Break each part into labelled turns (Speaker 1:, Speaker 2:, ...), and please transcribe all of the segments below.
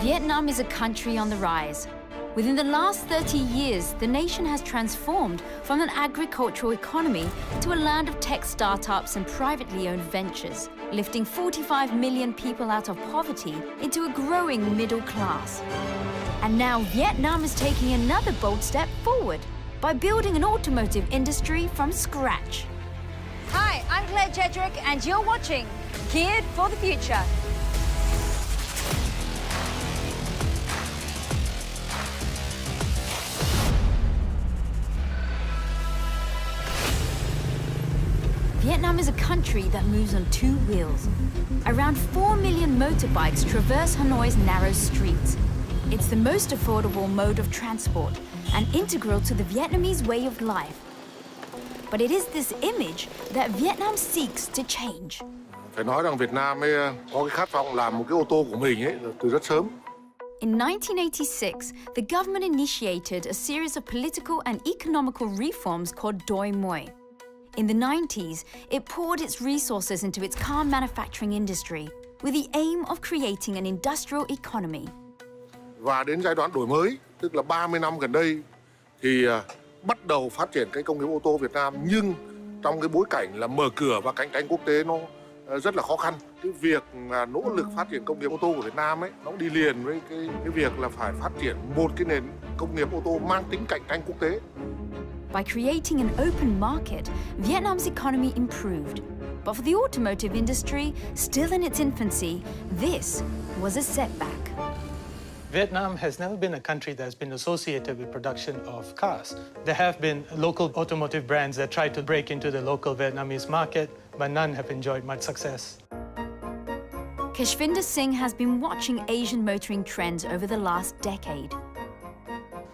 Speaker 1: Vietnam is a country on the rise. Within the last 30 years, the nation has transformed from an agricultural economy to a land of tech startups and privately owned ventures, lifting 45 million people out of poverty into a growing middle class. And now Vietnam is taking another bold step forward by building an automotive industry from scratch.
Speaker 2: Hi, I'm Claire Jedrick, and you're watching Geared for the Future.
Speaker 1: Vietnam is a country that moves on two wheels. Around 4 million motorbikes traverse Hanoi's narrow streets. It's the most affordable mode of transport and integral to the Vietnamese way of life. But it is this image that Vietnam seeks to change.
Speaker 3: Phải nói rằng Việt Nam ấy có cái khát vọng làm một cái ô tô của mình ấy từ rất sớm.
Speaker 1: In 1986, the government initiated a series of political and economical reforms called Doi Moi. In the 90s, it poured its resources into its car manufacturing industry with the aim of creating an industrial economy.
Speaker 3: Và đến giai đoạn đổi mới, tức là 30 năm gần đây, thì bắt đầu phát triển cái công nghiệp ô tô Việt Nam, nhưng trong cái bối cảnh là mở cửa và cạnh tranh quốc tế nó rất là khó khăn. Cái việc nỗ lực phát triển công nghiệp ô tô của Việt Nam ấy, nó đi liền với cái việc là phải phát triển một cái nền công nghiệp ô tô mang tính cạnh tranh quốc tế.
Speaker 1: By creating an open market, Vietnam's economy improved. But for the automotive industry, still in its infancy, this was a setback.
Speaker 4: Vietnam has never been a country that's been associated with production of cars. There have been local automotive brands that tried to break into the local Vietnamese market, but none have enjoyed much success.
Speaker 1: Kashvinder Singh has been watching Asian motoring trends over the last decade.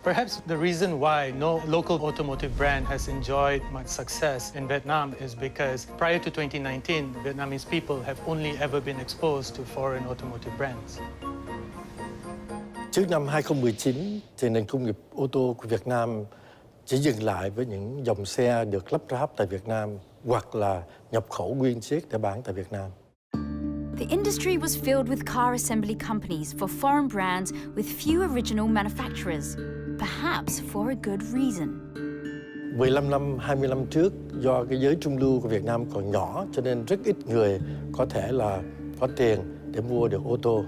Speaker 4: Perhaps the reason why no local automotive brand has enjoyed much success in Vietnam is because prior to 2019, Vietnamese people have only ever been exposed to foreign automotive brands.
Speaker 5: Trước năm 2019 thì nền công nghiệp ô tô của Việt Nam chỉ dừng lại với những dòng xe được lắp ráp tại Việt Nam hoặc là nhập khẩu nguyên chiếc để bán tại Việt Nam.
Speaker 1: The industry was filled with car assembly companies for foreign brands with few original manufacturers, perhaps for a good reason.
Speaker 5: 15 năm, 20 năm trước, do cái giới trung lưu của Việt Nam còn nhỏ cho nên rất ít người có thể là có tiền để mua được ô tô.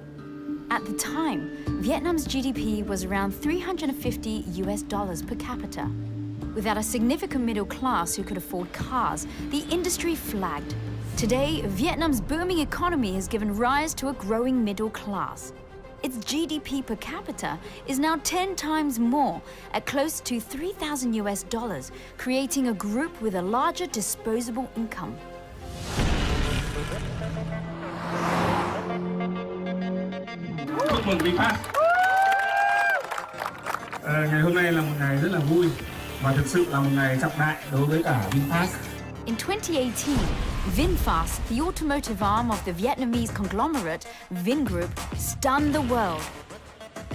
Speaker 1: At the time, Vietnam's GDP was around $350 per capita. Without a significant middle class who could afford cars, the industry flagged. Today, Vietnam's booming economy has given rise to a growing middle class. Its GDP per capita is now 10 times more, at close to $3,000, creating a group with a larger disposable income.
Speaker 6: Chúc mừng Vinfast. Ngày hôm nay là một ngày rất là vui và thực sự là một ngày trọng đại đối với cả Vinfast.
Speaker 1: In 2018, Vinfast, the automotive arm of the Vietnamese conglomerate Vingroup, stunned the world.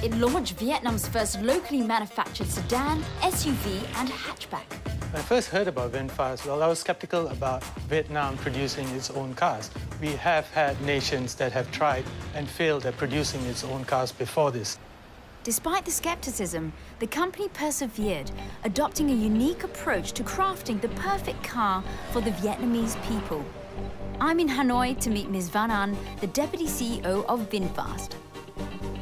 Speaker 1: It launched Vietnam's first locally manufactured sedan, SUV, and hatchback.
Speaker 4: When I first heard about Vinfast, well, I was skeptical about Vietnam producing its own cars. We have had nations that have tried and failed at producing its own cars before this.
Speaker 1: Despite the skepticism, the company persevered, adopting a unique approach to crafting the perfect car for the Vietnamese people. I'm in Hanoi to meet Ms. Van An, the Deputy CEO of Vinfast.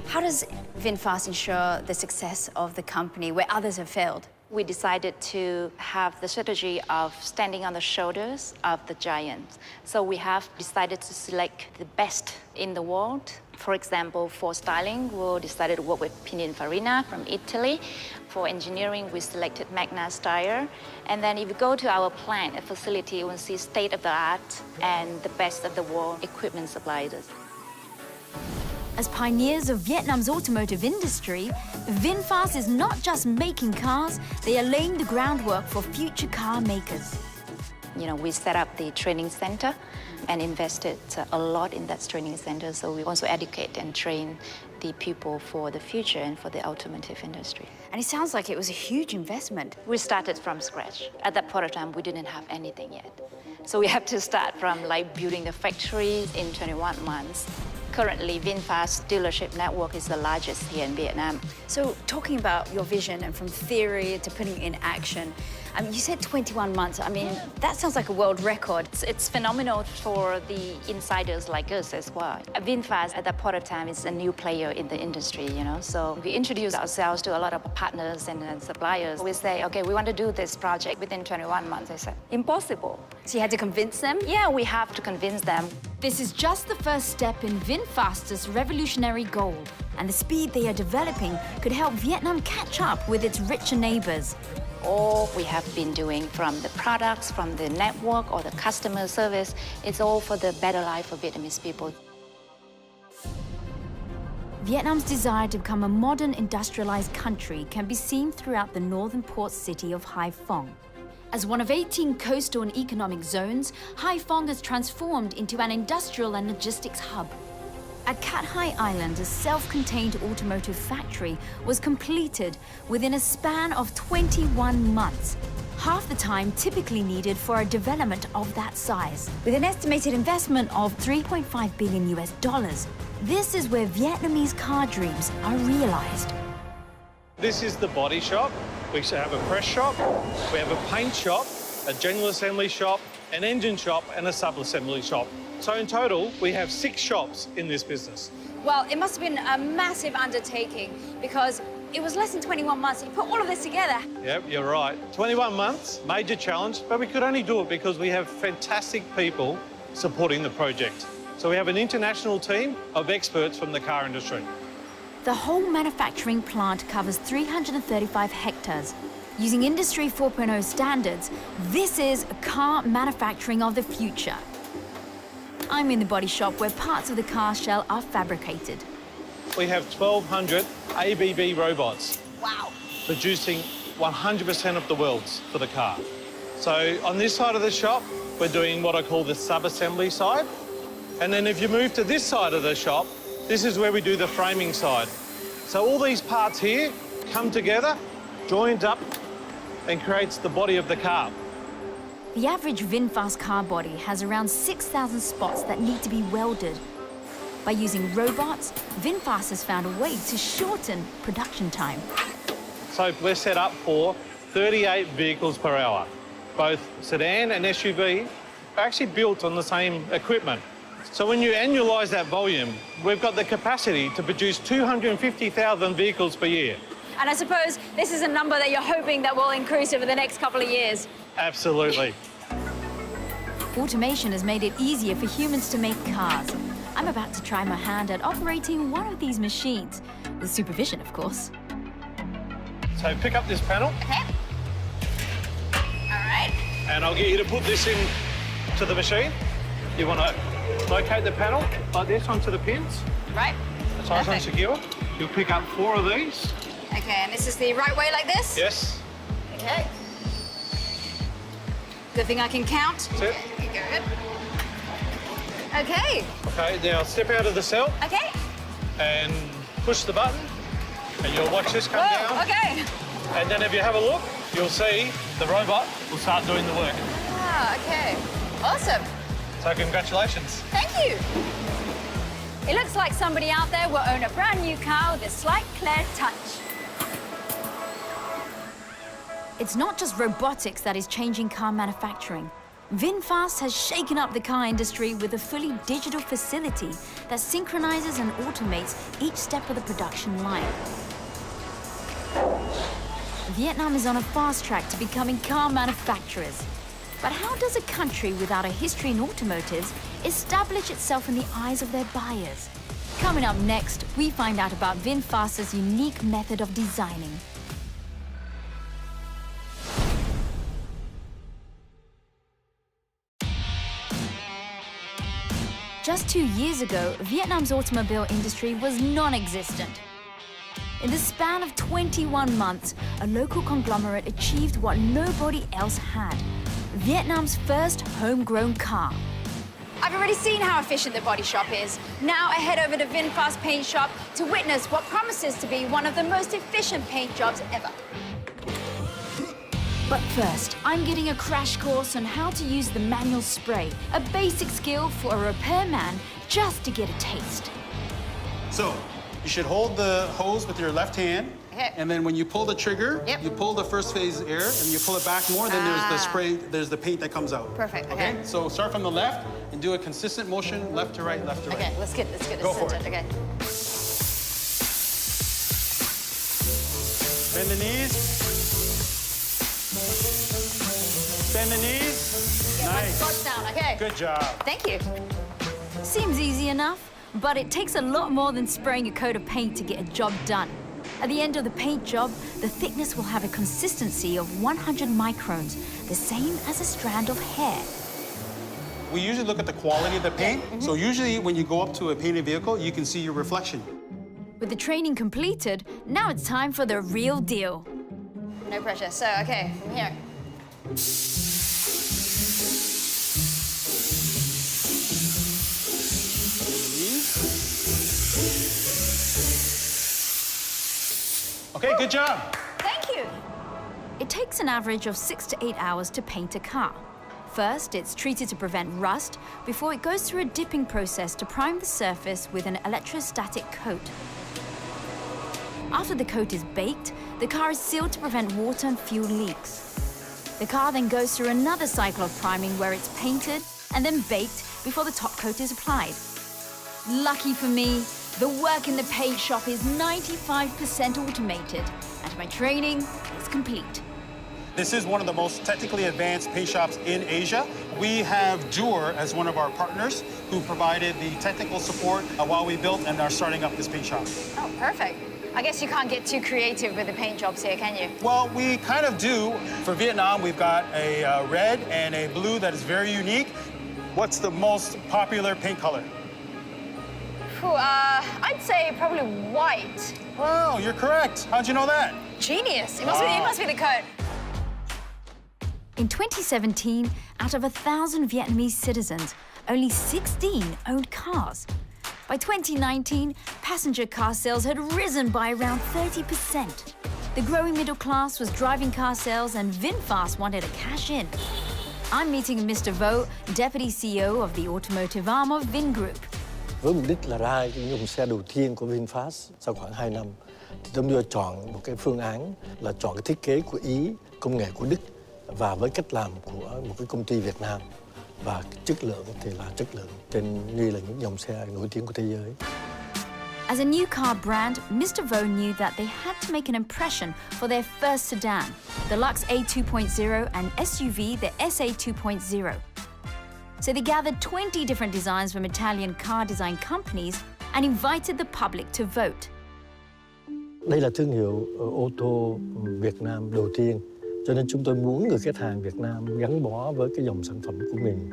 Speaker 2: How does Vinfast ensure the success of the company where others have failed?
Speaker 7: We decided to have the strategy of standing on the shoulders of the giants. So we have decided to select the best in the world. For example, for styling, we decided to work with Pininfarina from Italy. For engineering, we selected Magna Steyr. And then if you go to our plant, a facility, you will see state-of-the-art and the best of the world equipment suppliers.
Speaker 1: As pioneers of Vietnam's automotive industry, Vinfast is not just making cars, they are laying the groundwork for future car makers.
Speaker 7: You know, we set up the training center and invested a lot in that training center. So we also educate and train the people for the future and for the automotive industry.
Speaker 2: And it sounds like it was a huge investment.
Speaker 7: We started from scratch. At that point of time, we didn't have anything yet. So we have to start from like building the factories in 21 months. Currently, Vinfast dealership network is the largest here in Vietnam.
Speaker 2: So talking about your vision and from theory to putting it in action, you said 21 months. I mean, that sounds like a world record.
Speaker 7: It's phenomenal for the insiders like us as well. Vinfast at that point of time is a new player in the industry, you know. So we introduce ourselves to a lot of partners and suppliers. We say, okay, we want to do this project within 21 months. They said, impossible.
Speaker 2: So you had to convince them?
Speaker 7: Yeah, we have to convince them.
Speaker 1: This is just the first step in Vinfast's revolutionary goal, and the speed they are developing could help Vietnam catch up with its richer neighbors.
Speaker 7: All we have been doing, from the products, from the network or the customer service, it's all for the better life for Vietnamese people.
Speaker 1: Vietnam's desire to become a modern industrialized country can be seen throughout the northern port city of Phóng. As one of 18 coastal and economic zones, Phóng has transformed into an industrial and logistics hub. At Cat Hai Island, a self-contained automotive factory was completed within a span of 21 months, half the time typically needed for a development of that size. With an estimated investment of $3.5 billion, this is where Vietnamese car dreams are realized.
Speaker 8: This is the body shop. We have a press shop, we have a paint shop, a general assembly shop, an engine shop and a sub-assembly shop. So in total, we have 6 shops in this business.
Speaker 2: Well, it must have been a massive undertaking because it was less than 21 months. You put all of this together.
Speaker 8: Yep, you're right. 21 months, major challenge, but we could only do it because we have fantastic people supporting the project. So we have an international team of experts from the car industry.
Speaker 1: The whole manufacturing plant covers 335 hectares. Using Industry 4.0 standards, this is car manufacturing of the future. I'm in the body shop where parts of the car shell are fabricated.
Speaker 8: We have 1,200 ABB robots.
Speaker 2: Wow.
Speaker 8: Producing 100% of the welds for the car. So on this side of the shop, we're doing what I call the sub-assembly side. And then if you move to this side of the shop, this is where we do the framing side. So all these parts here come together, joined up, and creates the body of the car.
Speaker 1: The average Vinfast car body has around 6,000 spots that need to be welded. By using robots, Vinfast has found a way to shorten production time.
Speaker 8: So we're set up for 38 vehicles per hour. Both sedan and SUV are actually built on the same equipment. So when you annualise that volume, we've got the capacity to produce 250,000 vehicles per year.
Speaker 2: And I suppose this is a number that you're hoping that will increase over the next couple of years.
Speaker 8: Absolutely.
Speaker 1: Automation has made it easier for humans to make cars. I'm about to try my hand at operating one of these machines, with supervision, of course.
Speaker 8: So pick up this panel.
Speaker 2: Okay. All right.
Speaker 8: And I'll get you to put this in to the machine. You want to locate the panel like this onto the pins.
Speaker 2: Right.
Speaker 8: That's nice and secure. You'll pick up 4 of these.
Speaker 2: Okay, and this is the right way like this?
Speaker 8: Yes.
Speaker 2: Okay. Good thing I can count.
Speaker 8: That's it.
Speaker 2: Good. Okay.
Speaker 8: Okay, now step out of the cell
Speaker 2: Okay.
Speaker 8: and push the button and you'll watch this come
Speaker 2: Whoa,
Speaker 8: down.
Speaker 2: okay.
Speaker 8: And then if you have a look, you'll see the robot will start doing the work.
Speaker 2: Ah, okay. Awesome.
Speaker 8: So congratulations.
Speaker 2: Thank you. It looks like somebody out there will own a brand new car with a slight Claire touch.
Speaker 1: It's not just robotics that is changing car manufacturing. Vinfast has shaken up the car industry with a fully digital facility that synchronizes and automates each step of the production line. Vietnam is on a fast track to becoming car manufacturers. But how does a country without a history in automotives establish itself in the eyes of their buyers? Coming up next, we find out about Vinfast's unique method of designing. Just 2 years ago, Vietnam's automobile industry was non-existent. In the span of 21 months, a local conglomerate achieved what nobody else had: Vietnam's first homegrown car.
Speaker 2: I've already seen how efficient the body shop is. Now I head over to Vinfast Paint Shop to witness what promises to be one of the most efficient paint jobs ever.
Speaker 1: But first, I'm getting a crash course on how to use the manual spray, a basic skill for a repairman just to get a taste.
Speaker 9: So you should hold the hose with your left hand.
Speaker 2: Okay.
Speaker 9: And then when you pull the trigger,
Speaker 2: Yep.
Speaker 9: you pull the first phase air, and you pull it back more, then there's the spray, there's the paint that comes out.
Speaker 2: Perfect, okay.
Speaker 9: So start from the left and do a consistent motion, left to right, left to right.
Speaker 2: Okay, let's get it
Speaker 9: Go for
Speaker 2: centered.
Speaker 9: it.
Speaker 2: Okay.
Speaker 9: Bend the knees. Bend the knees. Nice.
Speaker 2: Squats down, okay.
Speaker 9: Good job.
Speaker 2: Thank you.
Speaker 1: Seems easy enough, but it takes a lot more than spraying a coat of paint to get a job done. At the end of the paint job, the thickness will have a consistency of 100 microns, the same as a strand of hair.
Speaker 9: We usually look at the quality of the paint. So usually when you go up to a painted vehicle, you can see your reflection.
Speaker 1: With the training completed, now it's time for the real deal.
Speaker 2: No pressure. So, okay, from here.
Speaker 9: Okay, good job.
Speaker 2: Thank you.
Speaker 1: It takes an average of 6 to 8 hours to paint a car. First, it's treated to prevent rust before it goes through a dipping process to prime the surface with an electrostatic coat. After the coat is baked, the car is sealed to prevent water and fuel leaks. The car then goes through another cycle of priming where it's painted and then baked before the top coat is applied. Lucky for me, the work in the paint shop is 95% automated, and my training is complete.
Speaker 9: This is one of the most technically advanced paint shops in Asia. We have Dewar as one of our partners who provided the technical support while we built and are starting up this paint shop.
Speaker 2: Oh, perfect. I guess you can't get too creative with the paint jobs here, can you?
Speaker 9: Well, we kind of do. For Vietnam, we've got a red and a blue that is very unique. What's the most popular paint color?
Speaker 2: I'd say probably white.
Speaker 9: Wow, you're correct. How'd you know that?
Speaker 2: Genius. It must be the coat.
Speaker 1: In 2017, out of 1,000 Vietnamese citizens, only 16 owned cars. By 2019, passenger car sales had risen by around 30%. The growing middle class was driving car sales, and Vinfast wanted to cash in. I'm meeting Mr. Vo, Deputy CEO of the automotive arm of Vingroup.
Speaker 5: Với mục đích là ra cái dòng xe đầu tiên của Vinfast sau khoảng 2 năm, thì chúng tôi chọn một cái phương án là chọn cái thiết kế của Ý, công nghệ của Đức và với cách làm của một cái công ty Việt Nam. Và chất lượng thì là chất lượng trên như là những dòng xe nổi tiếng của thế giới.
Speaker 1: As a new car brand, Mr. Vo knew that they had to make an impression for their first sedan, the Lux A2.0 and SUV, the SA2.0. So they gathered 20 different designs from Italian car design companies and invited the public to vote.
Speaker 5: Đây là thương hiệu ô tô Việt Nam đầu tiên, cho nên chúng tôi muốn người khách hàng Việt Nam gắn bó với cái dòng sản phẩm của mình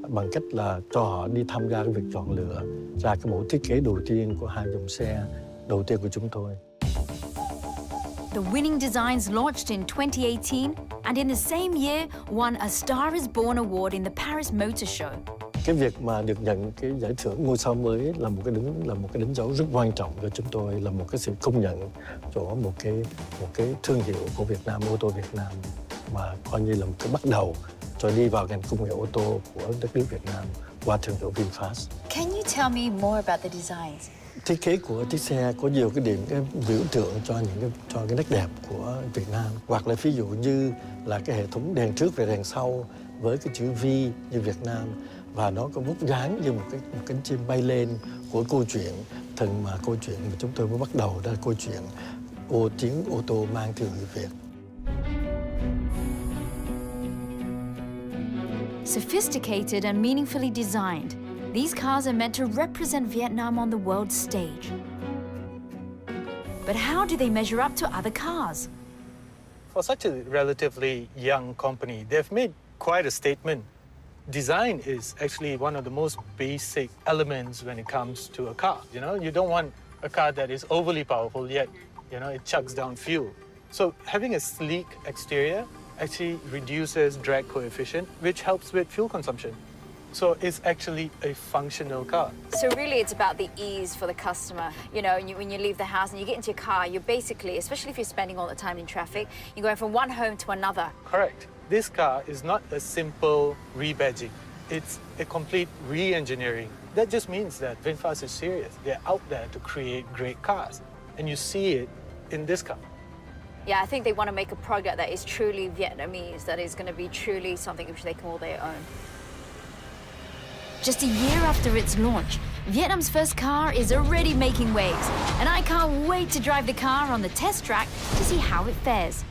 Speaker 5: bằng cách là cho họ đi tham gia cái việc chọn lựa ra cái mẫu thiết kế đầu tiên của hai dòng xe đầu tiên của chúng tôi.
Speaker 1: The winning designs launched in 2018 and in the same year won a Star is Born award in the Paris Motor Show.
Speaker 5: Cái việc mà được nhận cái giải thưởng ngôi sao mới là một cái đánh dấu rất quan trọng cho chúng tôi, là một cái sự công nhận cho một cái thương hiệu của Việt Nam, ô tô Việt Nam, mà coi như là một cái bắt đầu cho đi vào ngành công nghệ ô tô của đất nước Việt Nam qua thương hiệu Vinfast.
Speaker 2: Can you tell me more about the designs?
Speaker 5: Thiết kế của chiếc xe có nhiều cái điểm cái biểu tượng cho cái nét đẹp của Việt Nam, hoặc là ví dụ như là cái hệ thống đèn trước và đèn sau với cái chữ V như Việt Nam, và nó có vóc dáng như một cánh chim bay lên của câu chuyện mà câu chuyện mà chúng tôi mới bắt đầu, đó là câu chuyện tiếng ô tô mang thương hiệu Việt.
Speaker 1: Sophisticated and meaningfully designed, these cars are meant to represent Vietnam on the world stage. But how do they measure up to other cars?
Speaker 4: For such a relatively young company, they've made quite a statement. Design is actually one of the most basic elements when it comes to a car. You know, you don't want a car that is overly powerful yet, you know, it chucks down fuel. So having a sleek exterior actually reduces drag coefficient, which helps with fuel consumption. So it's actually a functional car.
Speaker 2: So really it's about the ease for the customer. You know, when you leave the house and you get into your car, you're basically, especially if you're spending all the time in traffic, you're going from one home to another.
Speaker 4: Correct. This car is not a simple rebadging. It's a complete re-engineering That just means that Vinfast is serious. They're out there to create great cars. And you see it in this car.
Speaker 2: Yeah, I think they want to make a product that is truly Vietnamese, that is going to be truly something which they call their own.
Speaker 1: Just a year after its launch, Vietnam's first car is already making waves, and I can't wait to drive the car on the test track to see how it fares.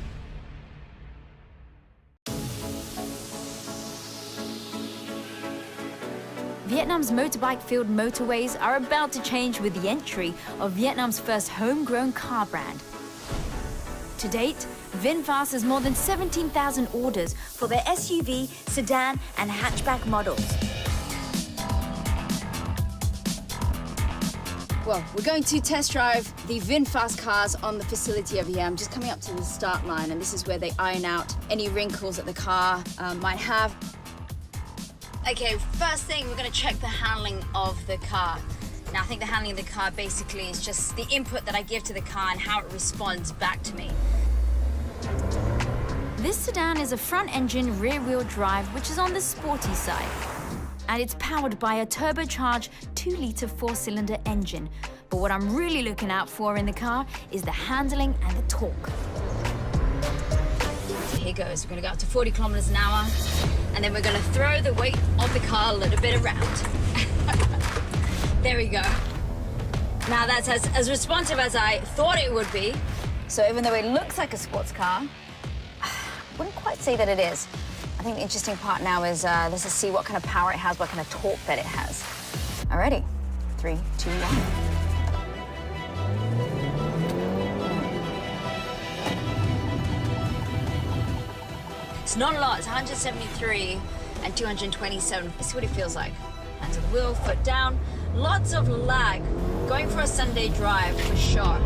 Speaker 1: Vietnam's motorbike-filled motorways are about to change with the entry of Vietnam's first homegrown car brand. To date, Vinfast has more than 17,000 orders for their SUV, sedan, and hatchback models.
Speaker 2: Well, we're going to test drive the Vinfast cars on the facility over here. I'm just coming up to the start line, and this is where they iron out any wrinkles that the car might have. Okay, first thing, we're going to check the handling of the car. Now, I think the handling of the car basically is just the input that I give to the car and how it responds back to me.
Speaker 1: This sedan is a front-engine, rear-wheel drive, which is on the sporty side. And it's powered by a turbocharged 2-litre 4-cylinder engine. But what I'm really looking out for in the car is the handling and the torque.
Speaker 2: So here goes. We're going to go up to 40 kilometers an hour, and then we're going to throw the weight of the car a little bit around. There we go. Now that's as responsive as I thought it would be. So even though it looks like a sports car, I wouldn't quite say that it is. I think the interesting part now is let's just see what kind of power it has, what kind of torque that it has. Alrighty, 3, 2, 1. It's not a lot, it's 173 and 227. Let's see what it feels like. Hands on the wheel, foot down. Lots of lag. Going for a Sunday drive for sure.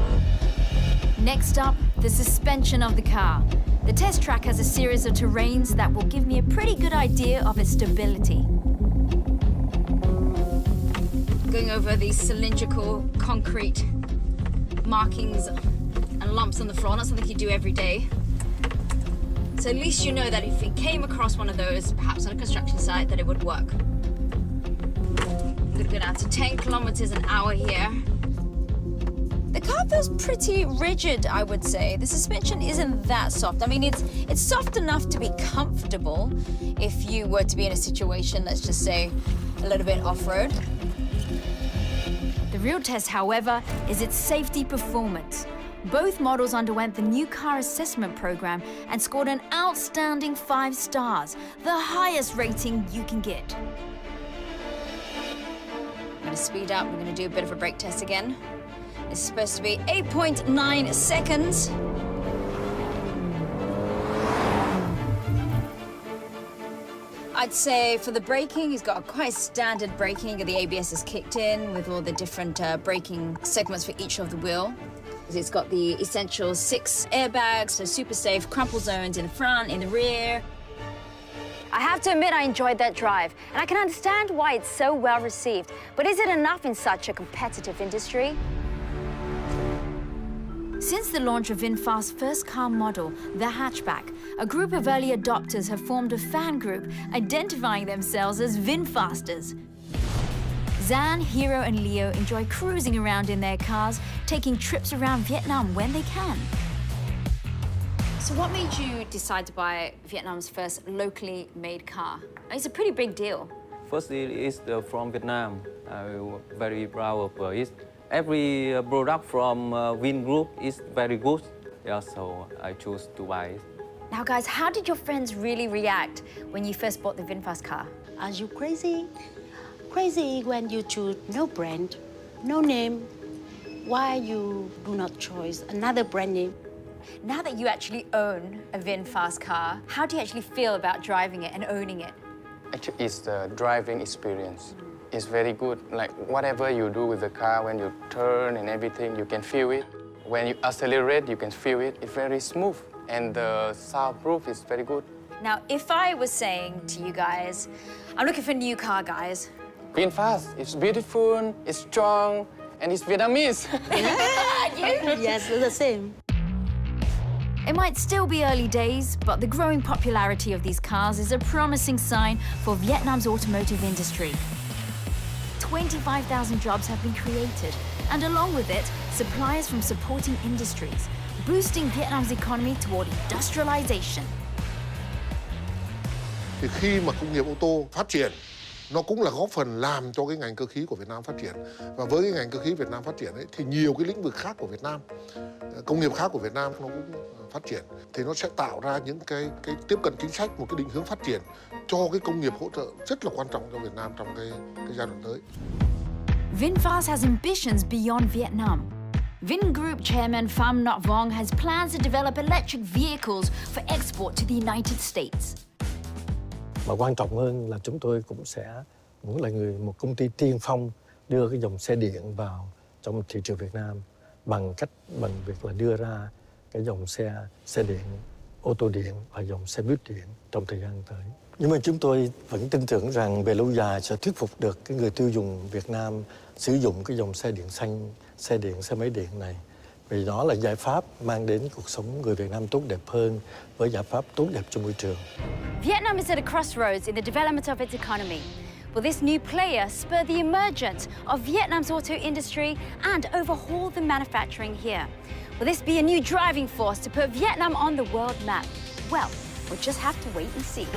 Speaker 1: Next up, the suspension of the car. The test track has a series of terrains that will give me a pretty good idea of its stability.
Speaker 2: Going over these cylindrical concrete markings and lumps on the floor, not something you do every day. So at least you know that if it came across one of those, perhaps on a construction site, that it would work. I'm gonna go down to 10 kilometers an hour here. The car feels pretty rigid, I would say. The suspension isn't that soft. I mean, it's soft enough to be comfortable if you were to be in a situation, let's just say, a little bit off-road.
Speaker 1: The real test, however, is its safety performance. Both models underwent the new car assessment program and scored an outstanding 5 stars, the highest rating you can get.
Speaker 2: I'm gonna speed up. We're gonna do a bit of a brake test again. It's supposed to be 8.9 seconds. I'd say for the braking, he's got quite standard braking. The ABS is kicked in with all the different braking segments for each of the wheel. It's got the essential 6 airbags, so super safe, crumple zones in the front, in the rear.
Speaker 10: I have to admit I enjoyed that drive, and I can understand why it's so well received. But is it enough in such a competitive industry?
Speaker 1: Since the launch of Vinfast's first car model, the hatchback, a group of early adopters have formed a fan group identifying themselves as Vinfasters. Zan, Hero, and Leo enjoy cruising around in their cars, taking trips around Vietnam when they can.
Speaker 2: So what made you decide to buy Vietnam's first locally made car? It's a pretty big deal.
Speaker 11: First, it is from Vietnam. I'm very proud of it. Every product from Vin Group is very good. Yeah, so I chose to buy it.
Speaker 1: Now, guys, how did your friends really react when you first bought the Vinfast car?
Speaker 12: Are you crazy? Crazy when you choose no brand, no name. Why you do not choose another brand name?
Speaker 2: Now that you actually own a Vinfast car, how do you actually feel about driving it and owning it?
Speaker 13: Actually, it's the driving experience. It's very good. Like whatever you do with the car, when you turn and everything, you can feel it. When you accelerate, you can feel it. It's very smooth, and the soundproof is very good.
Speaker 2: Now, if I was saying to you guys, I'm looking for a new car, guys.
Speaker 13: Vinfast, it's beautiful, it's strong, and it's Vietnamese.
Speaker 12: Yes, the same.
Speaker 1: It might still be early days, but the growing popularity of these cars is a promising sign for Vietnam's automotive industry. 25,000 jobs have been created, and along with it, suppliers from supporting industries, boosting Vietnam's economy toward industrialization.
Speaker 3: Thì khi mà công nghiệp ô tô phát triển, nó cũng là góp phần làm cho cái ngành cơ khí của Việt Nam phát triển. Và với cái ngành cơ khí Việt Nam phát triển ấy, thì nhiều cái lĩnh vực khác của Việt Nam, công nghiệp khác của Việt Nam nó cũng phát triển. Thì nó sẽ tạo ra những cái tiếp cận chính sách, một cái định hướng phát triển cho cái công nghiệp hỗ trợ rất là quan trọng cho Việt Nam trong cái giai đoạn tới.
Speaker 1: Vinfast has ambitions beyond Vietnam. Vingroup chairman Pham Not Vong has plans to develop electric vehicles for export to the United States.
Speaker 5: Mà quan trọng hơn là chúng tôi cũng muốn là một công ty tiên phong đưa cái dòng xe điện vào trong thị trường Việt Nam bằng việc là đưa ra cái dòng xe điện, ô tô điện và dòng xe buýt điện trong thời gian tới. Nhưng mà chúng tôi vẫn tin tưởng rằng về lâu dài sẽ thuyết phục được cái người tiêu dùng Việt Nam sử dụng cái dòng xe điện xanh, xe điện, xe máy điện này. Vì đó là giải pháp mang đến cuộc sống người Việt Nam tốt đẹp hơn với giải pháp tốt đẹp cho môi trường.
Speaker 10: Vietnam is at a crossroads in the development of its economy. Will this new player spur the emergence of Vietnam's auto industry and overhaul the manufacturing here? Will this be a new driving force to put Vietnam on the world map? Well, we'll just have to wait and see.